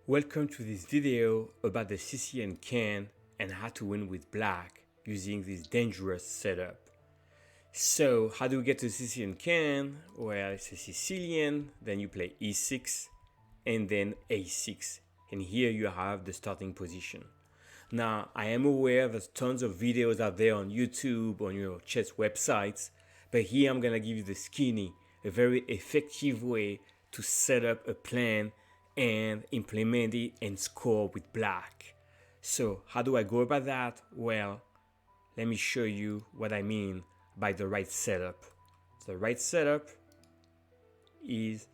Welcome to this video about the Sicilian Kan and how to win with black using this dangerous setup. So how do we get to Sicilian Kan? Well, it's a Sicilian, then you play E6 and then A6. And here you have the starting position. Now, I am aware there's tons of videos out there on YouTube, on your chess websites, but here I'm gonna give you the skinny, a very effective way to set up a plan and implement it and score with black. So how do I go about that? Well, let me show you what I mean by the right setup. The right setup is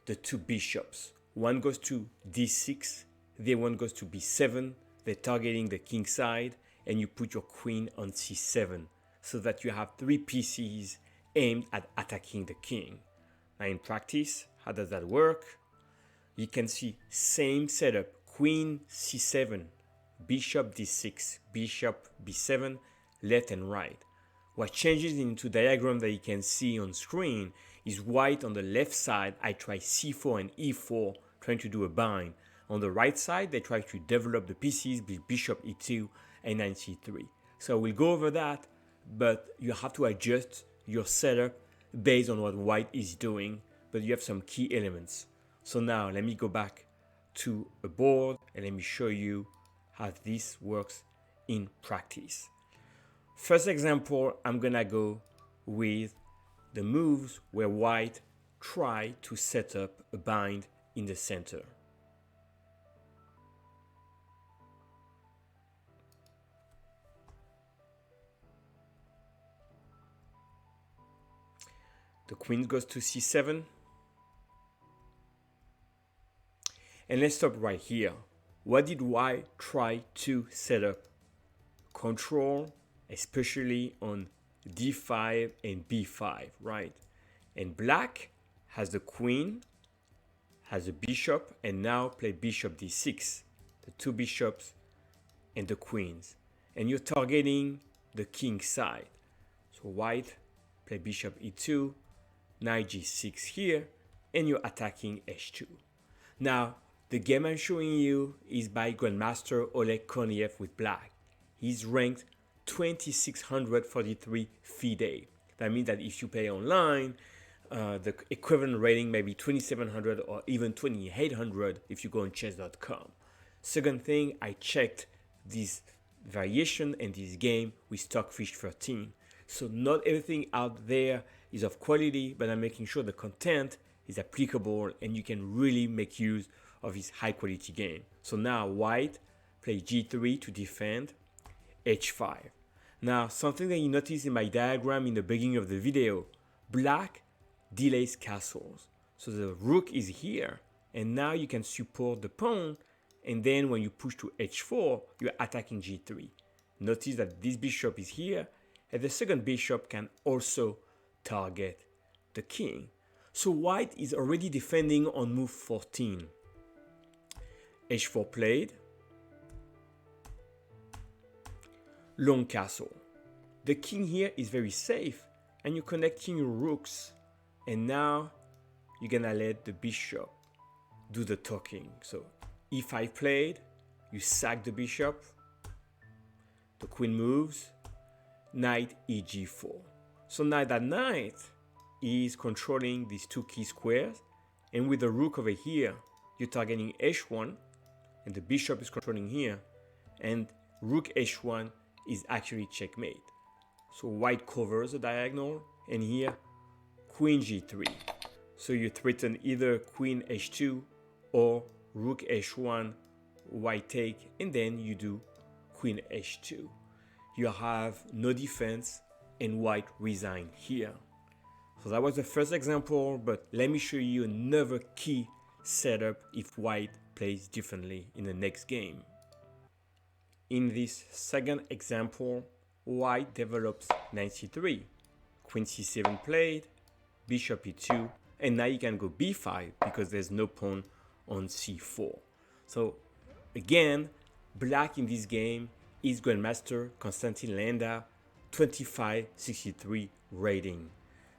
the two bishops. One goes to D6, the other one goes to B7. They're targeting the king side, and you put your queen on C7 so that you have three pieces aimed at attacking the king. Now in practice, how does that work? You can see same setup, queen C7, bishop D6, bishop B7, left and right. What changes into diagram that you can see on screen is white on the left side, I try C4 and E4, trying to do a bind. On the right side, they try to develop the pieces with bishop E2 and knight C3. So we'll go over that, but you have to adjust your setup based on what white is doing, but you have some key elements. So now let me go back to a board and let me show you how this works in practice. First example, I'm gonna go with the moves where white try to set up a bind in the center. The queen goes to C7. And let's stop right here. What did white try to set up? Control, especially on D5 and B5, right? And black has the queen, has a bishop, and now play bishop D6. The two bishops and the queens. And you're targeting the king side. So white play bishop E2, knight G6 here, and you're attacking H2. Now, the game I'm showing you is by Grandmaster Oleg Koniev with black. He's ranked 2643 FIDE. That means that if you play online, the equivalent rating may be 2700 or even 2800 if you go on chess.com. Second thing, I checked this variation and this game with Stockfish 13. So not everything out there is of quality, but I'm making sure the content is applicable and you can really make use of his high quality game. So now white play G3 to defend, H5. Now something that you notice in my diagram in the beginning of the video, black delays castles. So the rook is here and now you can support the pawn, and then when you push to H4, you're attacking G3. Notice that this bishop is here and the second bishop can also target the king. So white is already defending on move 14. H4 played, long castle. The king here is very safe and you're connecting your rooks, and now you're gonna let the bishop do the talking. So E5 played, you sack the bishop, the queen moves, knight EG4. So now that knight is controlling these two key squares, and with the rook over here, you're targeting H1, and the bishop is controlling here, and rook H1 is actually checkmate. So white covers the diagonal, and here, queen G3. So you threaten either queen H2 or rook H1, white take, and then you do queen H2. You have no defense, and white resign here. So that was the first example, but let me show you another key setup if white plays differently in the next game. In this second example, white develops knight C3, queen C7 played, bishop E2, and now you can go B5 because there's no pawn on C4. So again, black in this game is Grandmaster Konstantin Landa, 2563 rating.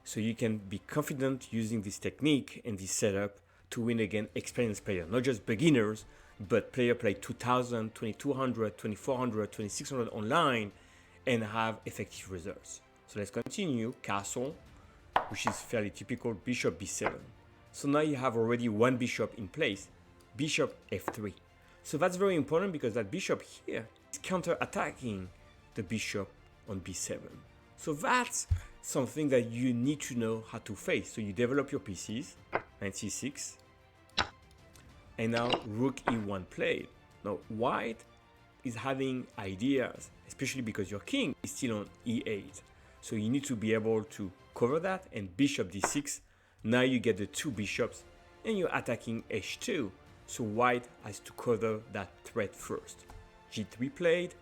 So you can be confident using this technique and this setup to win against experienced players, not just beginners, but player play 2000, 2200, 2400, 2600 online and have effective results. So let's continue. Castle, which is fairly typical, bishop b7. So now you have already one bishop in place, bishop f3. So that's very important because that bishop here is counter-attacking the bishop on b7. So that's something that you need to know how to face. So you develop your pieces, knight c6, and now rook e1 played. Now white is having ideas, especially because your king is still on e8. So you need to be able to cover that, and bishop d6. Now you get the two bishops and you're attacking h2. So white has to cover that threat first. g3 played,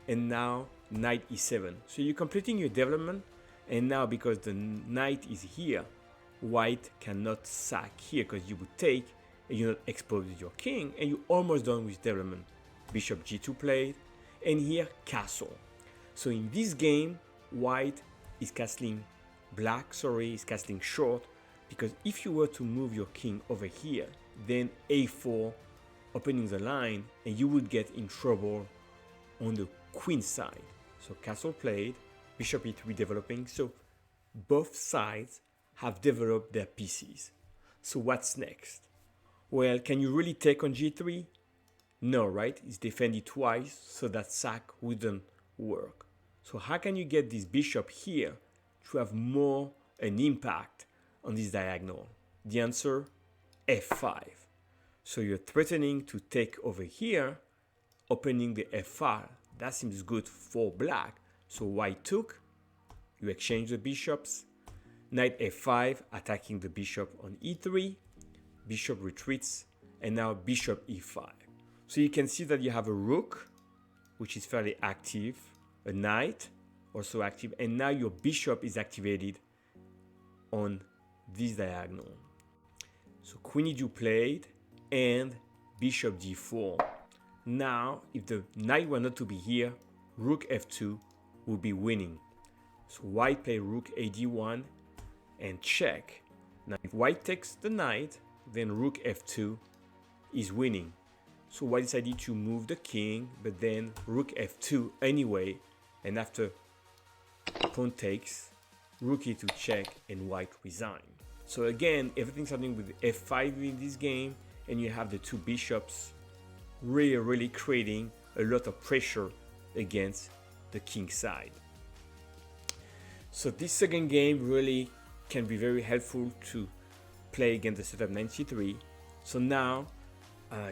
and now knight e7. So you're completing your development, and now because the knight is here, white cannot sack here because you would take and you're not exposed with your king, and you're almost done with development. Bishop g2 played, and here castle. So in this game, white is castling is castling short, because if you were to move your king over here, then a4 opening the line, and you would get in trouble on the queen side. So castle played, bishop e3 developing. So both sides have developed their pieces. So what's next? Well, can you really take on g3? No, right? It's defended twice, so that sack wouldn't work. So how can you get this bishop here to have more an impact on this diagonal? The answer, f5. So you're threatening to take over here, opening the f file. That seems good for black. So white took, you exchange the bishops, knight f5 attacking the bishop on e3, bishop retreats, and now bishop e5. So you can see that you have a rook, which is fairly active, a knight, also active, and now your bishop is activated on this diagonal. So queen e2 played, and bishop d4. Now, if the knight were not to be here, rook f2 would be winning. So white play rook a d1 and check. Now, if white takes the knight, then rook f2 is winning. So white decided to move the king, but then rook f2 anyway, and after pawn takes, rook e2 check, and white resign. So again, everything's happening with f5 in this game, and you have the two bishops really creating a lot of pressure against the king side. So this second game really can be very helpful to play against the setup knight c3. So now,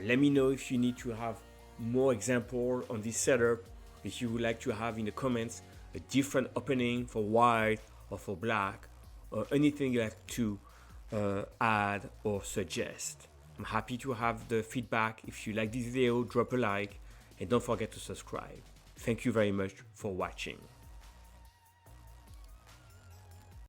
let me know if you need to have more example on this setup, if you would like to have in the comments a different opening for white or for black, or anything you like to add or suggest. I'm happy to have the feedback. If you like this video, drop a like and don't forget to subscribe. Thank you very much for watching.